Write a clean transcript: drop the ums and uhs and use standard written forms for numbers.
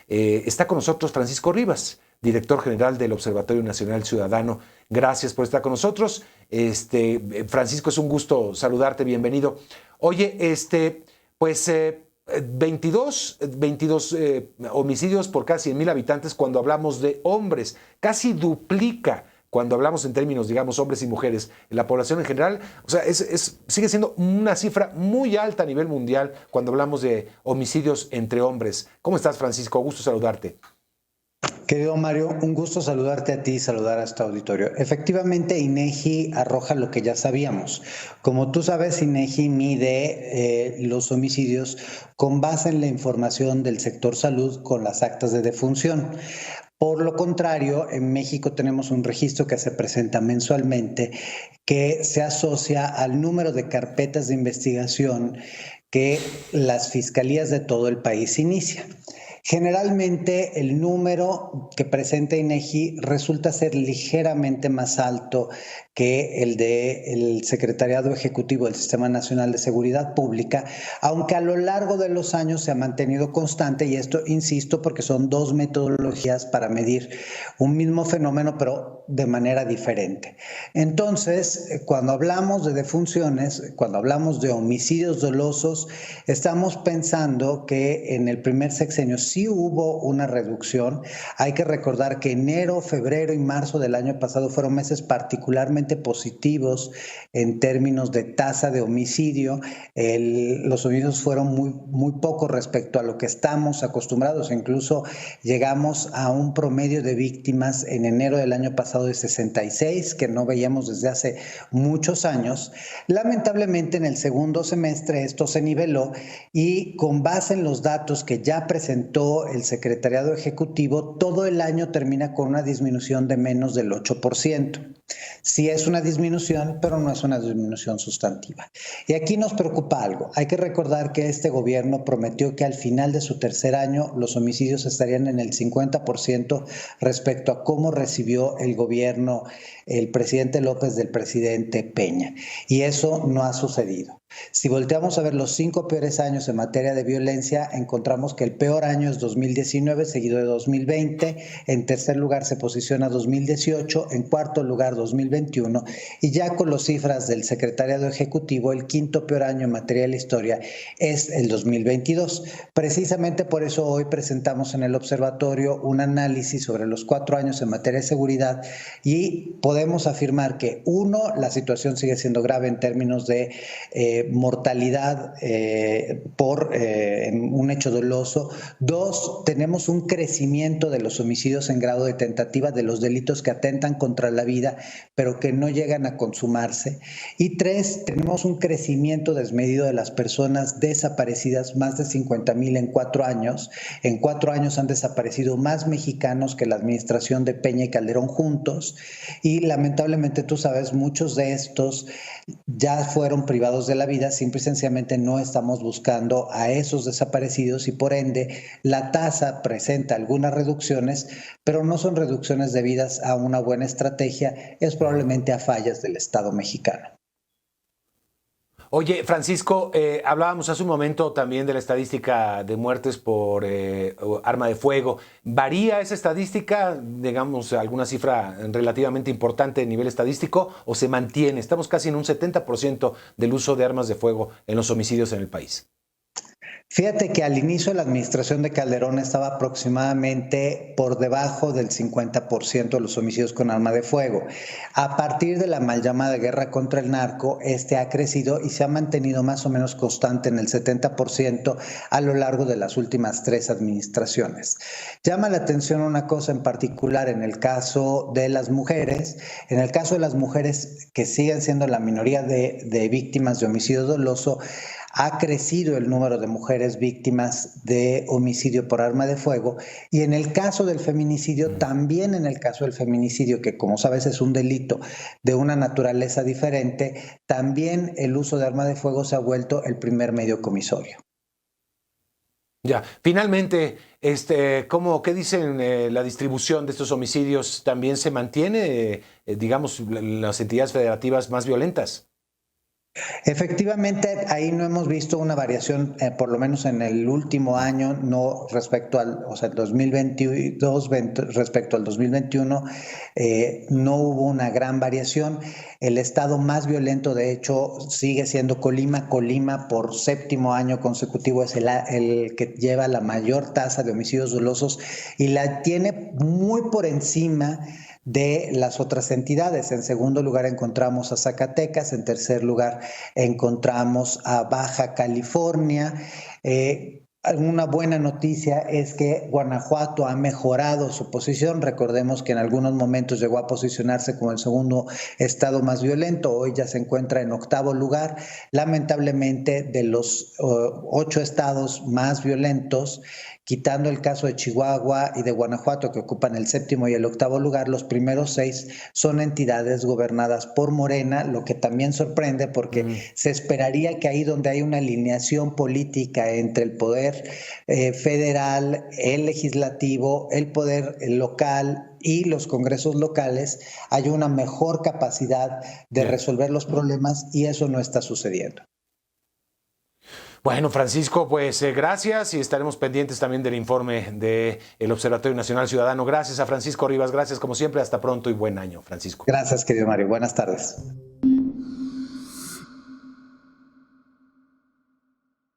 Está con nosotros Francisco Rivas, director general del Observatorio Nacional Ciudadano. Gracias por estar con nosotros. Francisco, es un gusto saludarte, bienvenido. Oye, pues 22 homicidios por cada 100,000 habitantes cuando hablamos de hombres, casi duplica cuando hablamos en términos, digamos, hombres y mujeres, en la población en general. O sea, sigue siendo una cifra muy alta a nivel mundial cuando hablamos de homicidios entre hombres. ¿Cómo estás, Francisco? Gusto saludarte. Querido Mario, un gusto saludarte a ti y saludar a este auditorio. Efectivamente, INEGI arroja lo que ya sabíamos. Como tú sabes, INEGI mide los homicidios con base en la información del sector salud con las actas de defunción. Por lo contrario, en México tenemos un registro que se presenta mensualmente que se asocia al número de carpetas de investigación que las fiscalías de todo el país inician. Generalmente el número que presenta INEGI resulta ser ligeramente más alto que el del Secretariado Ejecutivo del Sistema Nacional de Seguridad Pública, aunque a lo largo de los años se ha mantenido constante, y esto, insisto, porque son dos metodologías para medir un mismo fenómeno, pero de manera diferente. Entonces, cuando hablamos de defunciones, cuando hablamos de homicidios dolosos, estamos pensando que en el primer sexenio sí hubo una reducción. Hay que recordar que enero, febrero y marzo del año pasado fueron meses particularmente positivos en términos de tasa de homicidio. Los homicidios fueron muy pocos respecto a lo que estamos acostumbrados. Incluso llegamos a un promedio de víctimas en enero del año pasado de 66, que no veíamos desde hace muchos años. Lamentablemente, en el segundo semestre esto se niveló, y con base en los datos que ya presentó el Secretariado Ejecutivo, todo el año termina con una disminución de menos del 8%. Sí es una disminución, pero no es una disminución sustantiva. Y aquí nos preocupa algo. Hay que recordar que este gobierno prometió que al final de su tercer año los homicidios estarían en el 50% respecto a cómo recibió el gobierno el presidente López del presidente Peña. Y eso no ha sucedido. Si volteamos a ver los 5 peores años en materia de violencia, encontramos que el peor año es 2019, seguido de 2020. En tercer lugar se posiciona 2018, en cuarto lugar 2021, y ya con las cifras del Secretariado Ejecutivo, el quinto peor año en materia de la historia es el 2022. Precisamente por eso hoy presentamos en el observatorio un análisis sobre los 4 años en materia de seguridad, y podemos afirmar que, uno, la situación sigue siendo grave en términos de mortalidad por un hecho doloso. 2, tenemos un crecimiento de los homicidios en grado de tentativa, de los delitos que atentan contra la vida, pero que no llegan a consumarse. Y 3, tenemos un crecimiento desmedido de las personas desaparecidas, más de 50,000 en 4 años. En 4 años han desaparecido más mexicanos que la administración de Peña y Calderón juntos, y lamentablemente, tú sabes, muchos de estos ya fueron privados de la vida. Simple y sencillamente no estamos buscando a esos desaparecidos, y por ende la tasa presenta algunas reducciones, pero no son reducciones debidas a una buena estrategia, es probablemente a fallas del Estado mexicano. Oye, Francisco, hablábamos hace un momento también de la estadística de muertes por arma de fuego. ¿Varía esa estadística, digamos, alguna cifra relativamente importante a nivel estadístico, o se mantiene? Estamos casi en un 70% del uso de armas de fuego en los homicidios en el país. Fíjate que al inicio de la administración de Calderón estaba aproximadamente por debajo del 50% de los homicidios con arma de fuego. A partir de la mal llamada guerra contra el narco, ha crecido y se ha mantenido más o menos constante en el 70% a lo largo de las últimas 3 administraciones. Llama la atención una cosa en particular en el caso de las mujeres. En el caso de las mujeres, que siguen siendo la minoría de víctimas de homicidio doloso, ha crecido el número de mujeres víctimas de homicidio por arma de fuego, y en el caso del feminicidio, también en el caso del feminicidio, que como sabes es un delito de una naturaleza diferente, también el uso de arma de fuego se ha vuelto el primer medio comisorio. Ya, finalmente, ¿qué dicen la distribución de estos homicidios? ¿También se mantiene, digamos, las entidades federativas más violentas? Efectivamente, ahí no hemos visto una variación, por lo menos en el último año, no respecto al, o sea, el 2022 respecto al 2021, no hubo una gran variación. El estado más violento, de hecho, sigue siendo Colima. Colima, por séptimo año consecutivo, es el que lleva la mayor tasa de homicidios dolosos y la tiene muy por encima de las otras entidades. En segundo lugar encontramos a Zacatecas, en tercer lugar encontramos a Baja California. Una buena noticia es que Guanajuato ha mejorado su posición. Recordemos que en algunos momentos llegó a posicionarse como el segundo estado más violento. Hoy ya se encuentra en octavo lugar. Lamentablemente, de los 8 estados más violentos, quitando el caso de Chihuahua y de Guanajuato, que ocupan el séptimo y el octavo lugar, los primeros 6 son entidades gobernadas por Morena, lo que también sorprende porque se esperaría que ahí donde hay una alineación política entre el poder federal, el legislativo, el poder local y los congresos locales, hay una mejor capacidad de resolver los problemas y eso no está sucediendo. Bueno, Francisco, pues gracias y estaremos pendientes también del informe del Observatorio Nacional Ciudadano. Gracias a Francisco Rivas, gracias como siempre, hasta pronto y buen año, Francisco. Gracias, querido Mario. Buenas tardes.